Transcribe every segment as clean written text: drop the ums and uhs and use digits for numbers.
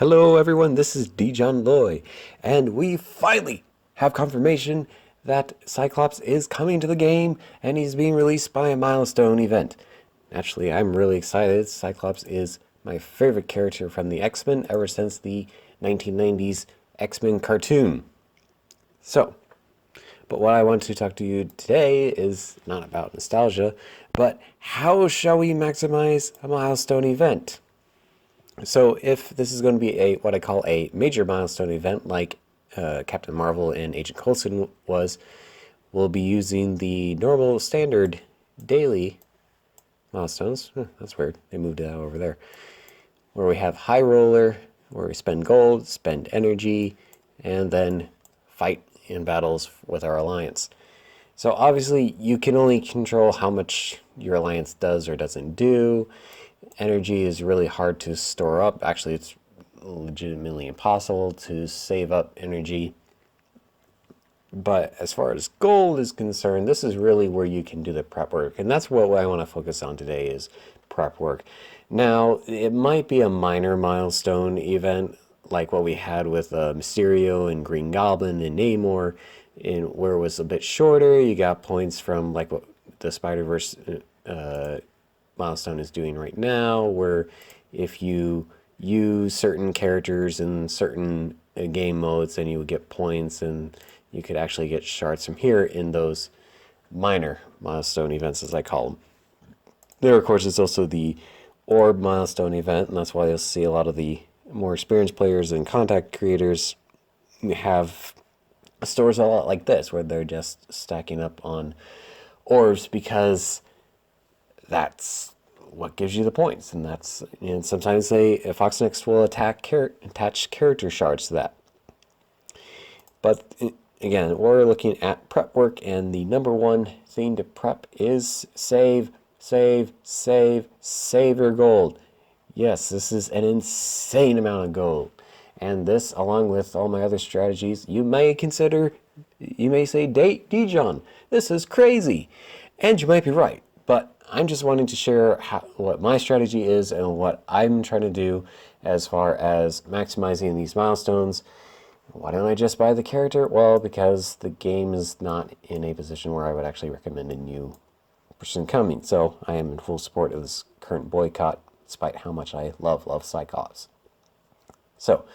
Hello everyone, this is Dijon Loy, and we finally have confirmation that Cyclops is coming to the game and he's being released by a milestone event. Naturally, I'm really excited. Cyclops is my favorite character from the X-Men ever since the 1990s X-Men cartoon. But what I want to talk to you today is not about nostalgia, but how shall we maximize a milestone event? So if this is going to be what I call a major milestone event, like Captain Marvel and Agent Coulson was, we'll be using the normal standard daily milestones. That's weird. They moved it out over there. Where we have High Roller, where we spend gold, spend energy, and then fight in battles with our alliance. So obviously you can only control how much your alliance does or doesn't do. Energy is really hard to store up. Actually, it's legitimately impossible to save up energy. But as far as gold is concerned, this is really where you can do the prep work. And that's what I want to focus on today is prep work. Now, it might be a minor milestone event like what we had with Mysterio and Green Goblin and Namor, where it was a bit shorter. You got points from like what the Spider-Verse milestone is doing right now, where if you use certain characters in certain game modes, then you would get points, and you could actually get shards from here in those minor milestone events, as I call them. There, of course, is also the orb milestone event, and that's why you'll see a lot of the more experienced players and contact creators have stores a lot like this, where they're just stacking up on orbs because that's what gives you the points, and sometimes Foxnext will attach character shards to that. But again, we're looking at prep work, and the number one thing to prep is save your gold. Yes, this is an insane amount of gold, and this, along with all my other strategies, you may say, Dijon, this is crazy, and you might be right. But I'm just wanting to share what my strategy is and what I'm trying to do as far as maximizing these milestones. Why don't I just buy the character? Well, because the game is not in a position where I would actually recommend a new person coming. So I am in full support of this current boycott, despite how much I love Cyclops. So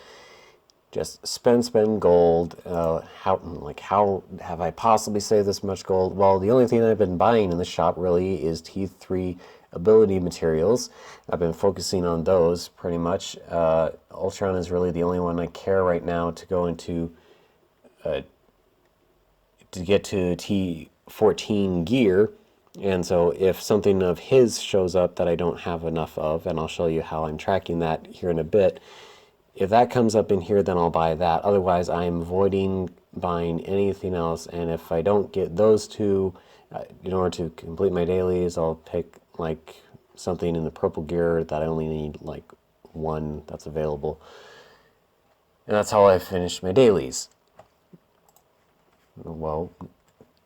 just spend gold. How have I possibly saved this much gold? Well, the only thing I've been buying in the shop really is T3 ability materials. I've been focusing on those pretty much. Ultron is really the only one I care right now to go into to get to T14 gear. And so if something of his shows up that I don't have enough of, and I'll show you how I'm tracking that here in a bit, if that comes up in here, then I'll buy that. Otherwise, I'm avoiding buying anything else. And if I don't get those two, in order to complete my dailies, I'll pick like something in the purple gear that I only need like one that's available. And that's how I finish my dailies. Well,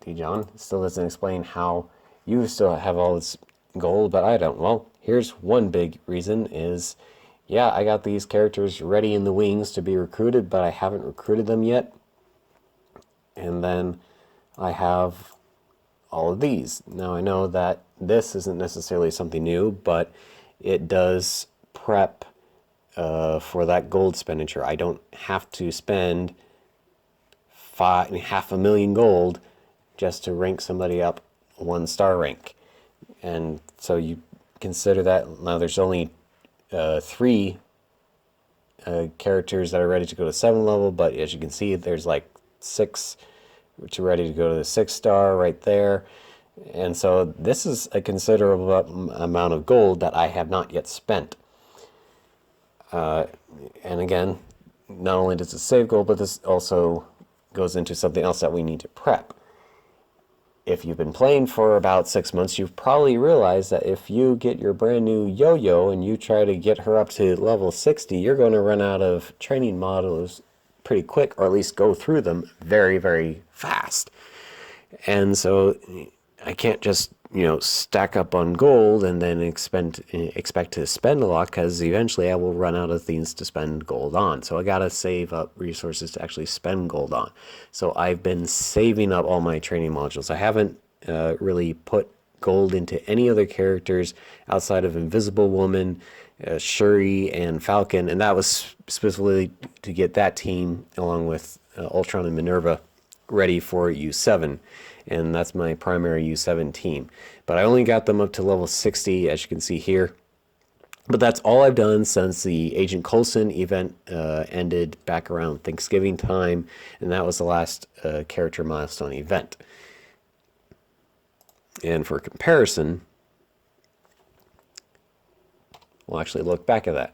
Dijon still doesn't explain how you still have all this gold, but I don't. Well, here's one big reason is, yeah, I got these characters ready in the wings to be recruited, but I haven't recruited them yet. And then I have all of these. Now I know that this isn't necessarily something new, but it does prep for that gold expenditure. I don't have to spend 500,000 gold just to rank somebody up 1-star rank. And so you consider that now there's only 3 characters that are ready to go to 7 level, but as you can see, there's like 6 which are ready to go to the 6-star right there. And so this is a considerable amount of gold that I have not yet spent. And again, not only does it save gold, but this also goes into something else that we need to prep. If you've been playing for about 6 months, you've probably realized that if you get your brand new yo-yo and you try to get her up to level 60, you're going to run out of training models pretty quick, or at least go through them very, very fast. And so I can't just stack up on gold and then expect to spend a lot, because eventually I will run out of things to spend gold on. So I gotta save up resources to actually spend gold on. So I've been saving up all my training modules. I haven't really put gold into any other characters outside of Invisible Woman, Shuri, and Falcon, and that was specifically to get that team along with Ultron and Minerva ready for U7, and that's my primary U7 team. But I only got them up to level 60, as you can see here. But that's all I've done since the Agent Coulson event ended back around Thanksgiving time, and that was the last character milestone event. And for comparison, we'll actually look back at that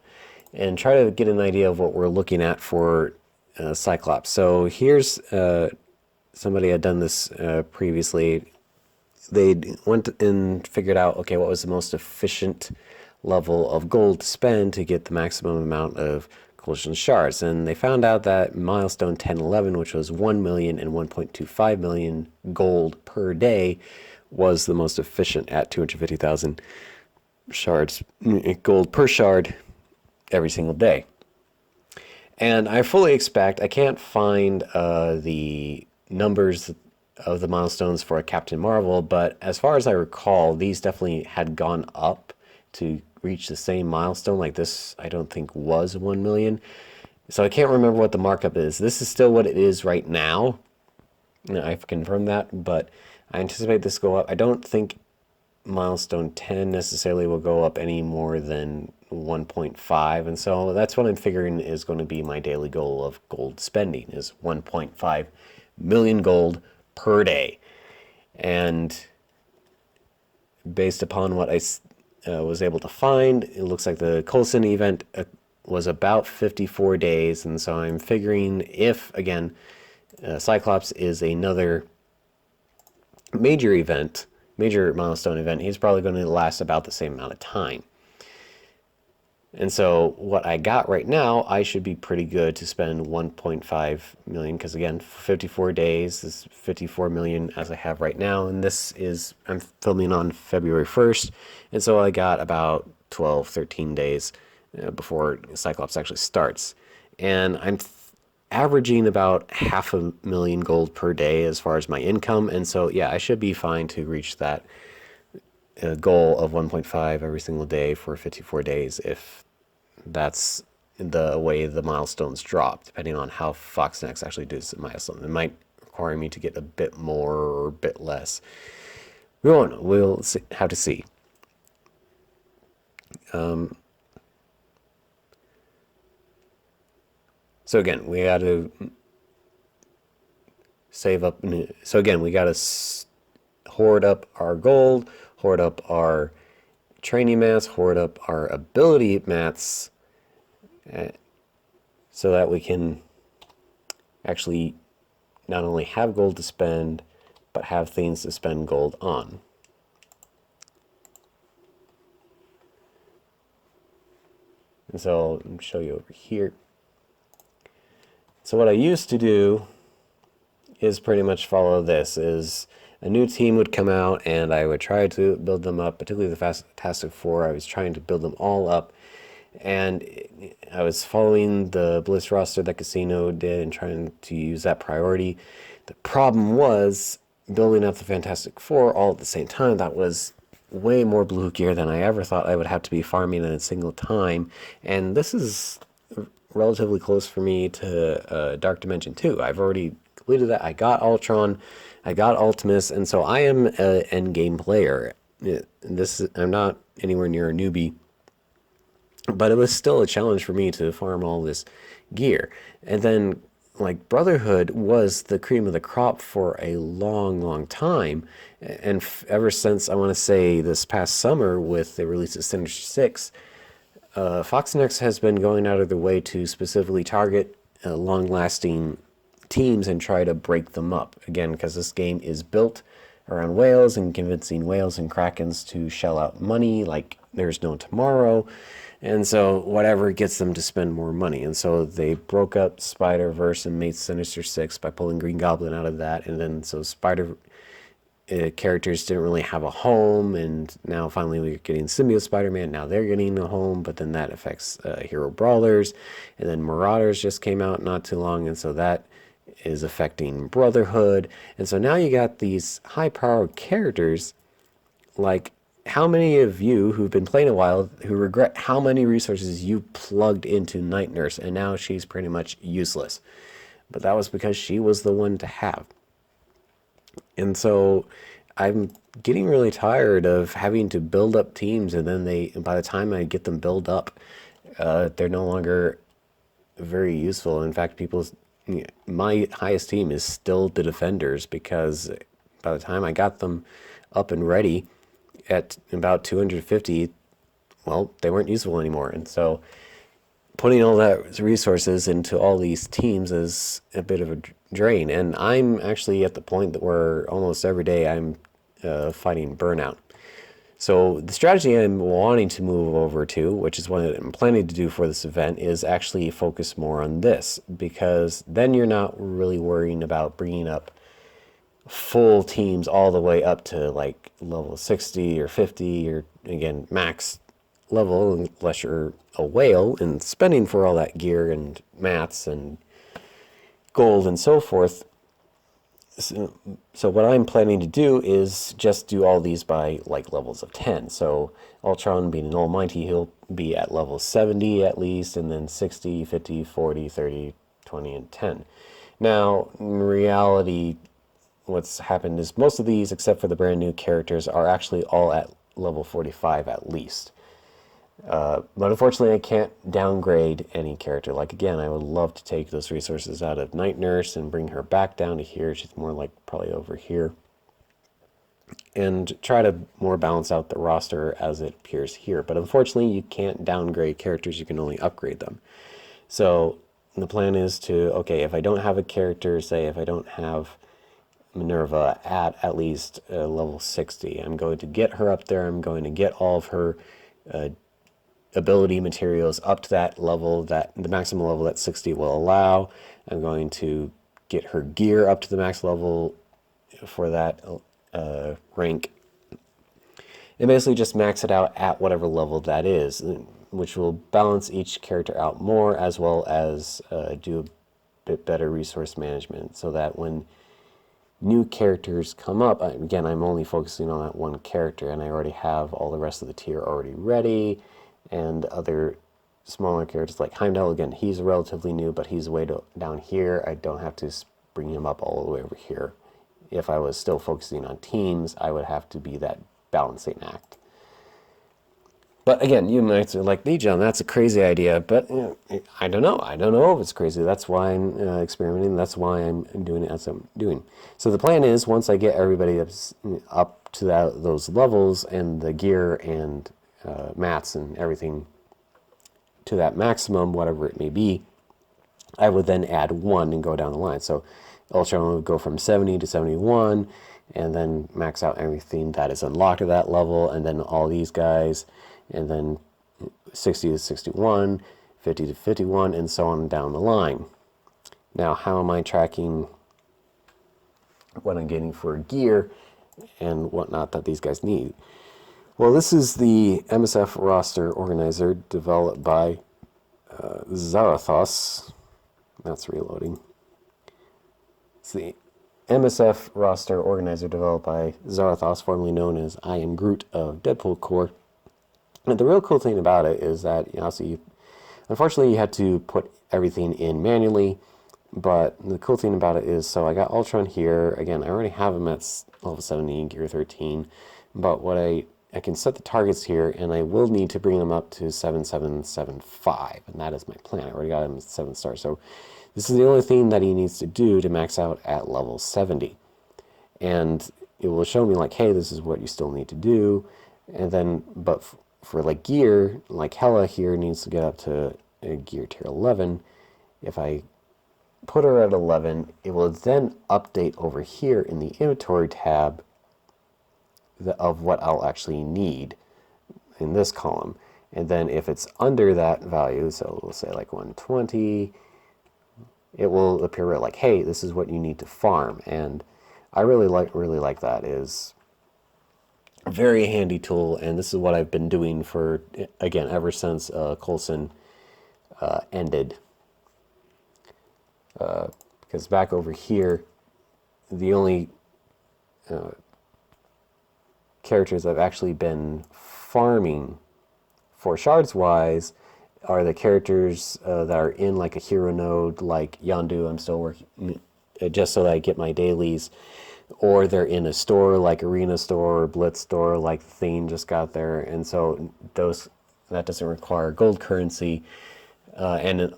and try to get an idea of what we're looking at for Cyclops. So here's somebody had done this previously. They went and figured out, okay, what was the most efficient level of gold to spend to get the maximum amount of collision shards. And they found out that milestone 1011, which was 1 million and 1.25 million gold per day, was the most efficient at 250,000 shards, gold per shard every single day. And I fully expect, I can't find the numbers of the milestones for a Captain Marvel, but as far as I recall, these definitely had gone up to reach the same milestone. Like this, I don't think was 1 million. So I can't remember what the markup is. This is still what it is right now. I've confirmed that, but I anticipate this go up. I don't think milestone 10 necessarily will go up any more than 1.5, and so that's what I'm figuring is going to be my daily goal of gold spending, is 1.5 million gold per day. And based upon what I was able to find, it looks like the Coulson event was about 54 days, and so I'm figuring if, again, Cyclops is another major event, major milestone event, he's probably going to last about the same amount of time. And so what I got right now, I should be pretty good to spend 1.5 million, because again, 54 days is 54 million as I have right now, and this is, I'm filming on February 1st, and so I got about 12, 13 days before Cyclops actually starts. And I'm averaging about 500,000 gold per day as far as my income, and so yeah, I should be fine to reach that goal of 1.5 every single day for 54 days, if that's the way the milestones drop, depending on how Foxnex actually does the milestone. It might require me to get a bit more or a bit less. We won't know. We'll have to see. So again, we got to save up. So again, we got to hoard up our gold, hoard up our training mats, hoard up our ability mats, so that we can actually not only have gold to spend, but have things to spend gold on. And so I'll show you over here. So what I used to do is pretty much follow this, is a new team would come out and I would try to build them up, particularly the Fantastic Four. I was trying to build them all up, and I was following the Bliss roster that Casino did and trying to use that priority. The problem was building up the Fantastic Four all at the same time. That was way more blue gear than I ever thought I would have to be farming in a single time, and this is relatively close for me to Dark Dimension 2. I've already completed that. I got Ultron, I got Ultimus, and so I am an endgame player. I'm not anywhere near a newbie, but it was still a challenge for me to farm all this gear. And then, like, Brotherhood was the cream of the crop for a long, long time, and ever since, I want to say, this past summer with the release of Sinister Six, Foxnex has been going out of their way to specifically target long-lasting teams and try to break them up. Again, because this game is built around whales and convincing whales and krakens to shell out money like there's no tomorrow. And so whatever gets them to spend more money. And so they broke up Spider-Verse and made Sinister Six by pulling Green Goblin out of that. And then so characters didn't really have a home, and now finally we're getting Symbiote Spider-Man. Now they're getting a home, but then that affects Hero Brawlers, and then Marauders just came out not too long, and so that is affecting Brotherhood. And so now you got these high-powered characters. Like, how many of you who've been playing a while who regret how many resources you plugged into Night Nurse, and now she's pretty much useless? But that was because she was the one to have. And so I'm getting really tired of having to build up teams, and then by the time I get them built up, they're no longer very useful. In fact, my highest team is still the Defenders, because by the time I got them up and ready at about 250, well, they weren't useful anymore. And so putting all that resources into all these teams is a bit of a drain. And I'm actually at the point that where almost every day I'm fighting burnout. So the strategy I'm wanting to move over to, which is what I'm planning to do for this event, is actually focus more on this, because then you're not really worrying about bringing up full teams all the way up to like level 60 or 50 or, again, max level, unless you're a whale and spending for all that gear and mats and gold and so forth. So what I'm planning to do is just do all these by like levels of 10. So Ultron being an almighty, he'll be at level 70 at least, and then 60, 50, 40, 30, 20, and 10. Now, in reality, what's happened is most of these, except for the brand new characters, are actually all at level 45 at least. But unfortunately, I can't downgrade any character. Like, again, I would love to take those resources out of Night Nurse and bring her back down to here. She's more like probably over here. And try to more balance out the roster as it appears here. But unfortunately, you can't downgrade characters. You can only upgrade them. So the plan is to, okay, if I don't have a character, say if I don't have Minerva at least level 60, I'm going to get her up there. I'm going to get all of her ability materials up to that level, that the maximum level that 60 will allow. I'm going to get her gear up to the max level for that rank, and basically just max it out at whatever level that is, which will balance each character out more, as well as do a bit better resource management, so that when new characters come up, again, I'm only focusing on that one character, and I already have all the rest of the tier already ready. And other smaller characters like Heimdall, again, he's relatively new, but he's way down here. I don't have to bring him up all the way over here. If I was still focusing on teams, I would have to be that balancing act. But again, you might say, like, John, that's a crazy idea, but I don't know. I don't know if it's crazy. That's why I'm experimenting. That's why I'm doing it as I'm doing. So the plan is, once I get everybody up to those levels and the gear and mats and everything to that maximum, whatever it may be, I would then add 1 and go down the line. So Ultron would go from 70 to 71, and then max out everything that is unlocked at that level, and then all these guys, and then 60 to 61, 50 to 51, and so on down the line. Now, how am I tracking what I'm getting for gear and whatnot that these guys need? Well, this is the MSF roster organizer developed by Zarathos. That's reloading. It's the MSF roster organizer developed by Zarathos, formerly known as I Am Groot of Deadpool Corps. And the real cool thing about it is that, unfortunately, you had to put everything in manually. But the cool thing about it is, so I got Ultron here. Again, I already have him at level 70, gear 13. But what I can set the targets here, and I will need to bring them up to 7775, and that is my plan. I already got him at 7 stars. So this is the only thing that he needs to do to max out at level 70. And it will show me like, hey, this is what you still need to do. And then, but for like gear, like Hela here needs to get up to gear tier 11. If I put her at 11, it will then update over here in the inventory tab of what I'll actually need in this column. And then if it's under that value, so we'll say like 120, it will appear like, hey, this is what you need to farm. And I really like that. Is a very handy tool, and this is what I've been doing for, again, ever since Coulson ended. Because back over here, the only characters I've actually been farming for shards wise are the characters that are in like a hero node, like Yondu. I'm still working just so that I get my dailies, or they're in a store like Arena Store or Blitz Store, like Thane just got there, and so that doesn't require gold currency, and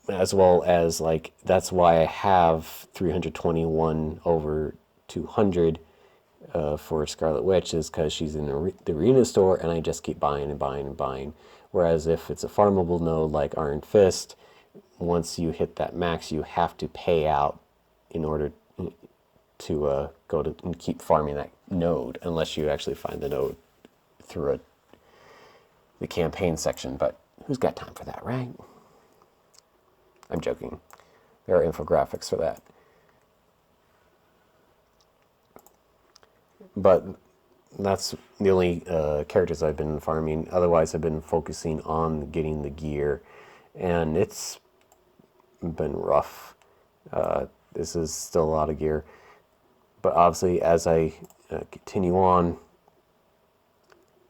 as well as like that's why I have 321 over 200 for Scarlet Witch, is because she's in the Arena Store, and I just keep buying and buying and buying. Whereas if it's a farmable node like Iron Fist, once you hit that max, you have to pay out in order to go to and keep farming that node, unless you actually find the node through the campaign section. But who's got time for that, right? I'm joking. There are infographics for that. But that's the only characters I've been farming. Otherwise, I've been focusing on getting the gear, and it's been rough. This is still a lot of gear. But obviously, as I continue on,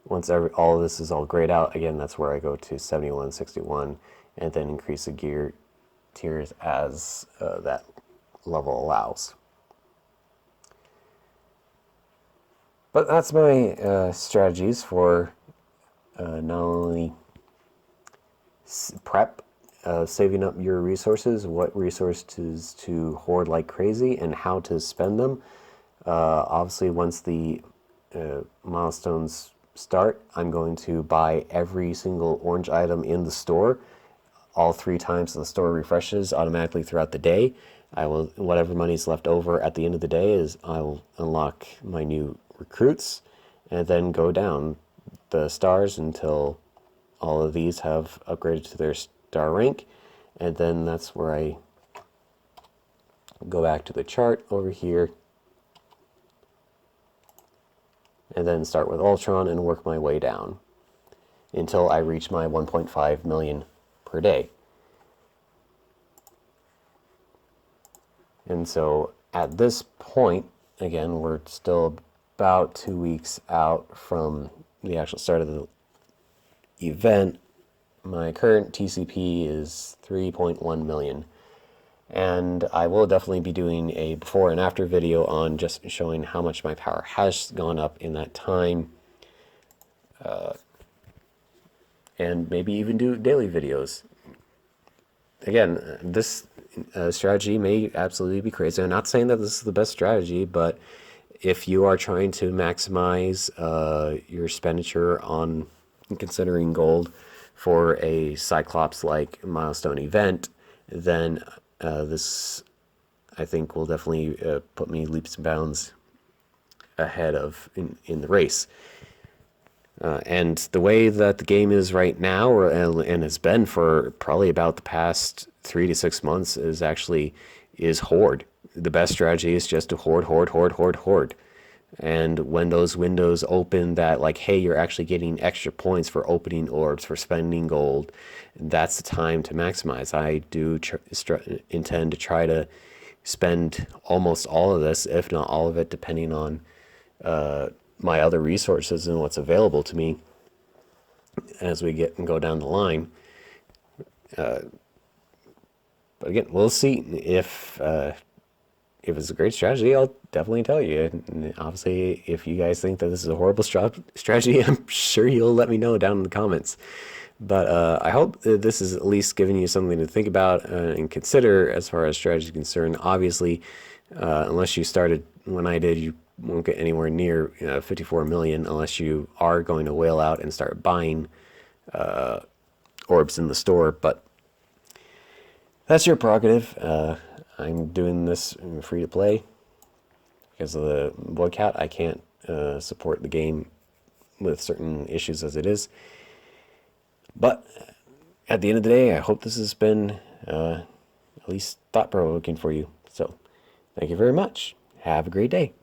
once all of this is all grayed out, again, that's where I go to 71, 61, and then increase the gear tiers as that level allows. But that's my strategies for not only prep, saving up your resources, what resources to hoard like crazy, and how to spend them. Obviously, once the milestones start, I'm going to buy every single orange item in the store all 3 times the store refreshes automatically throughout the day. I will, whatever money's left over at the end of the day, is I will unlock my new recruits and then go down the stars until all of these have upgraded to their star rank, and then that's where I go back to the chart over here and then start with Ultron and work my way down until I reach my 1.5 million per day. And so at this point, again, we're still about 2 weeks out from the actual start of the event. My current TCP is 3.1 million. And I will definitely be doing a before and after video on just showing how much my power has gone up in that time. And maybe even do daily videos. Again, this strategy may absolutely be crazy. I'm not saying that this is the best strategy, but if you are trying to maximize your expenditure on considering gold for a Cyclops-like milestone event, then this, I think, will definitely put me leaps and bounds ahead of in the race. And the way that the game is right now, and has been for probably about the past 3 to 6 months, is hoard. The best strategy is just to hoard. And when those windows open that, like, hey, you're actually getting extra points for opening orbs, for spending gold, that's the time to maximize. I do intend to try to spend almost all of this, if not all of it, depending on my other resources and what's available to me as we go down the line. But again, we'll see if it's a great strategy. I'll definitely tell you. And obviously, if you guys think that this is a horrible strategy, I'm sure you'll let me know down in the comments. But I hope that this is at least giving you something to think about and consider as far as strategy is concerned. Obviously, unless you started when I did, you won't get anywhere near 54 million unless you are going to whale out and start buying orbs in the store. But that's your prerogative. I'm doing this free to play because of the boycott. I can't support the game with certain issues as it is. But at the end of the day, I hope this has been at least thought-provoking for you. So thank you very much. Have a great day.